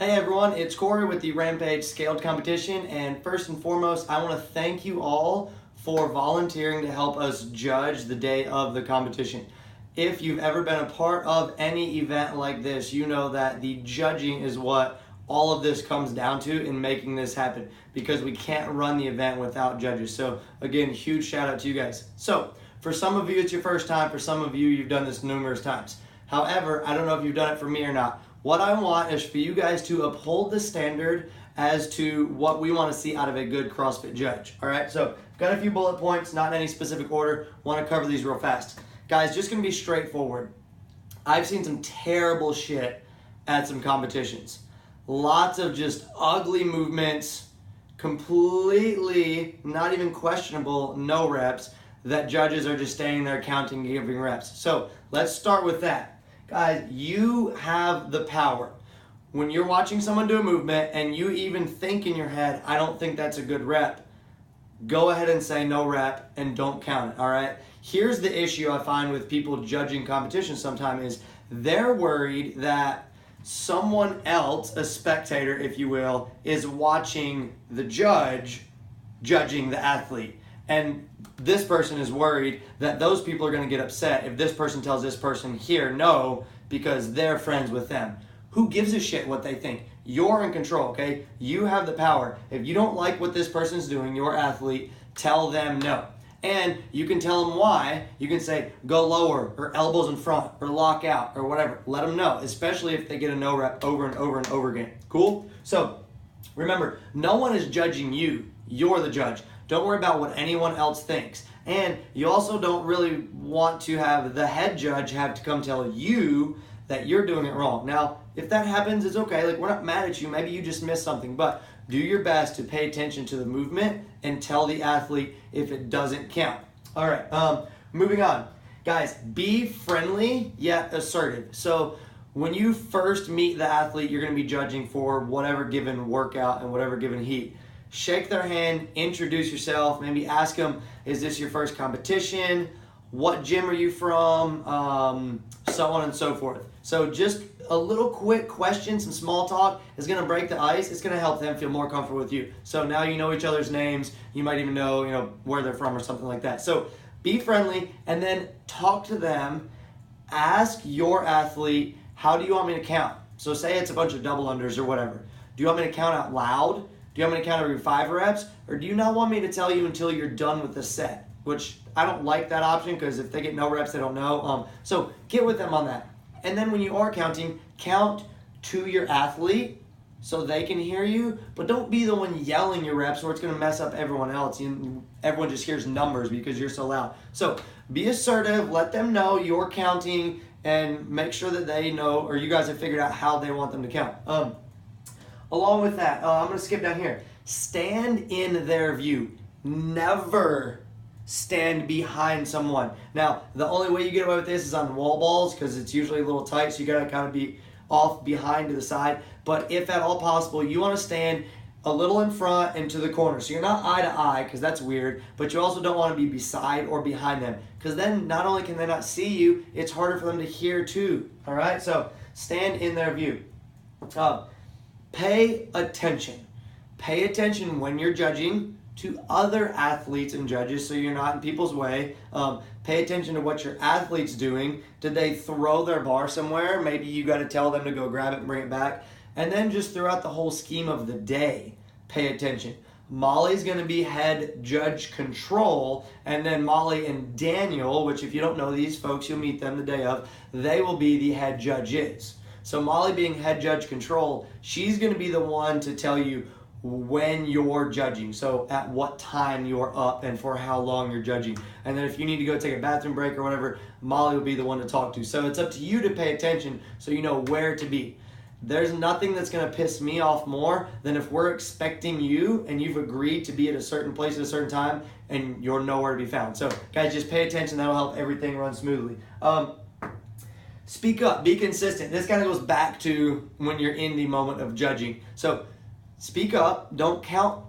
Hey everyone, it's Corey with the Rampage Scaled Competition, and first and foremost, I want to thank you all for volunteering to help us judge the day of the competition. If you've ever been a part of any event like this, you know that the judging is what all of this comes down to in making this happen, because we can't run the event without judges. So again, huge shout out to you guys. So for some of you, it's your first time. For some of you, you've done this numerous times. However, I don't know if you've done it for me or not. What I want is for you guys to uphold the standard as to what we want to see out of a good CrossFit judge. All right, so I've got a few bullet points, not in any specific order. Want to cover these real fast. Guys, just going to be straightforward. I've seen some terrible shit at some competitions. Lots of just ugly movements, completely not even questionable, no reps, that judges are just standing there counting, giving reps. So let's start with that. Guys, you have the power. When you're watching someone do a movement and you even think in your head, I don't think that's a good rep, go ahead and say no rep and don't count it, all right? Here's the issue I find with people judging competitions sometimes is they're worried that someone else, a spectator, if you will, is watching the judge judging the athlete. And this person is worried that those people are going to get upset if this person tells this person here no because they're friends with them. Who gives a shit what they think? You're in control, okay? You have the power. If you don't like what this person's doing, your athlete, tell them no. And you can tell them why. You can say go lower or elbows in front or lock out or whatever. Let them know, especially if they get a no rep over and over and over again. Cool? So remember, no one is judging you. You're the judge. Don't worry about what anyone else thinks. And you also don't really want to have the head judge have to come tell you that you're doing it wrong. Now, if that happens, it's okay. Like, we're not mad at you. Maybe you just missed something. But do your best to pay attention to the movement and tell the athlete if it doesn't count. All right, moving on. Guys, be friendly yet assertive. So when you first meet the athlete, you're going to be judging for whatever given workout and whatever given heat. Shake their hand, introduce yourself, maybe ask them, is this your first competition? What gym are you from? So on and so forth. So just a little quick question, some small talk is going to break the ice. It's going to help them feel more comfortable with you. So now you know each other's names. You might even know, where they're from or something like that. So be friendly and then talk to them. Ask your athlete, how do you want me to count? So say it's a bunch of double unders or whatever. Do you want me to count out loud? Do you want me to count every 5 reps? Or do you not want me to tell you until you're done with the set? Which I don't like that option because if they get no reps, they don't know. So get with them on that. And then when you are counting, count to your athlete so they can hear you. But don't be the one yelling your reps or it's going to mess up everyone else. Everyone just hears numbers because you're so loud. So be assertive. Let them know you're counting and make sure that they know or you guys have figured out how they want them to count. Along with that, I'm going to skip down here. Stand in their view. Never stand behind someone. Now, the only way you get away with this is on wall balls because it's usually a little tight, so you got to kind of be off behind to the side. But if at all possible, you want to stand a little in front and to the corner. So you're not eye to eye because that's weird, but you also don't want to be beside or behind them because then not only can they not see you, it's harder for them to hear too. All right? So stand in their view. Pay attention. Pay attention when you're judging to other athletes and judges so you're not in people's way. Pay attention to what your athlete's doing. Did they throw their bar somewhere? Maybe you got to tell them to go grab it and bring it back. And then just throughout the whole scheme of the day, pay attention. Molly's going to be head judge control, and then Molly and Daniel, which if you don't know these folks, you'll meet them the day of, they will be the head judges. So Molly being head judge control, she's going to be the one to tell you when you're judging. So at what time you're up and for how long you're judging. And then if you need to go take a bathroom break or whatever, Molly will be the one to talk to. So it's up to you to pay attention so you know where to be. There's nothing that's going to piss me off more than if we're expecting you and you've agreed to be at a certain place at a certain time and you're nowhere to be found. So guys, just pay attention. That'll help everything run smoothly. Speak up, be consistent. This kind of goes back to when you're in the moment of judging. So speak up, don't count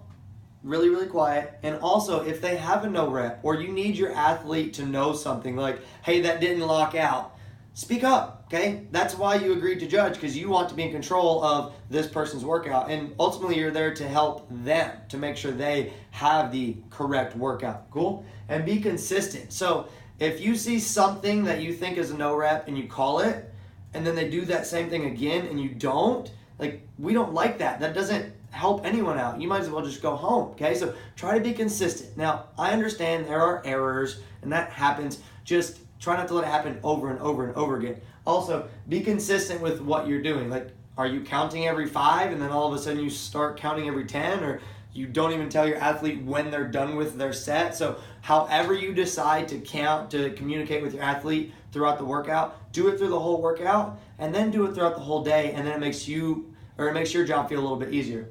really, really quiet. And also, if they have a no rep or you need your athlete to know something like, hey, that didn't lock out, speak up, okay? That's why you agreed to judge, because you want to be in control of this person's workout. And ultimately, you're there to help them, to make sure they have the correct workout. Cool? And be consistent. So if you see something that you think is a no rep and you call it, and then they do that same thing again and you don't, like, we don't like that. That doesn't help anyone out. You might as well just go home, okay? So try to be consistent. Now, I understand there are errors, and that happens. Just try not to let it happen over and over and over again. Also, be consistent with what you're doing. Like, are you counting every 5 and then all of a sudden you start counting every 10, or you don't even tell your athlete when they're done with their set? So however you decide to count, to communicate with your athlete throughout the workout, do it through the whole workout, and then do it throughout the whole day, and then it makes your job feel a little bit easier.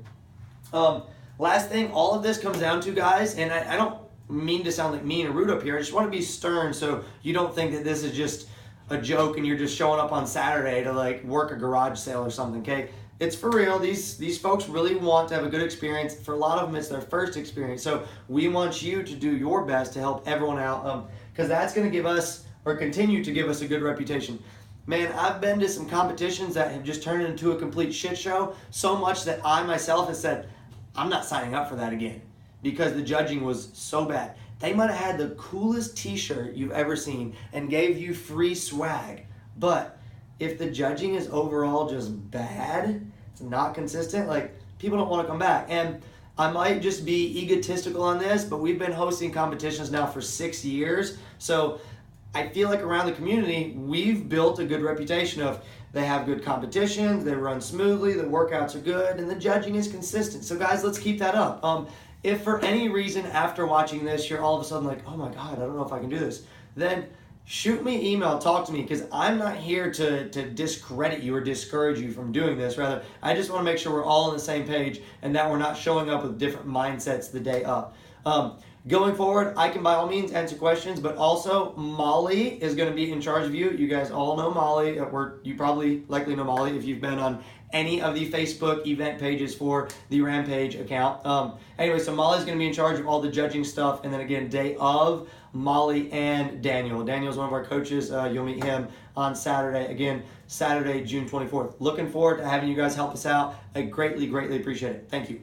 Last thing, all of this comes down to, guys, and I don't mean to sound like mean or rude up here. I just want to be stern so you don't think that this is just a joke and you're just showing up on Saturday to like work a garage sale or something, okay? It's for real. These folks really want to have a good experience. For a lot of them, it's their first experience. So we want you to do your best to help everyone out, because that's going to give us, or continue to give us, a good reputation. Man, I've been to some competitions that have just turned into a complete shit show, so much that I myself have said, I'm not signing up for that again, because the judging was so bad. They might have had the coolest t-shirt you've ever seen and gave you free swag, but if the judging is overall just bad, it's not consistent, like, people don't want to come back. And I might just be egotistical on this, but we've been hosting competitions now for 6 years, so I feel like around the community, we've built a good reputation of they have good competitions, they run smoothly, the workouts are good, and the judging is consistent. So guys, let's keep that up. If for any reason after watching this, you're all of a sudden like, oh my God, I don't know if I can do this, then shoot me an email, talk to me, because I'm not here to discredit you or discourage you from doing this. Rather, I just want to make sure we're all on the same page and that we're not showing up with different mindsets the day up. Going forward, I can by all means answer questions, but also Molly is going to be in charge of you. You guys all know Molly. You probably likely know Molly if you've been on any of the Facebook event pages for the Rampage account. Anyway, so Molly's going to be in charge of all the judging stuff. And then again, day of, Molly and Daniel. Daniel's one of our coaches. You'll meet him on Saturday. Again, Saturday, June 24th. Looking forward to having you guys help us out. I greatly, greatly appreciate it. Thank you.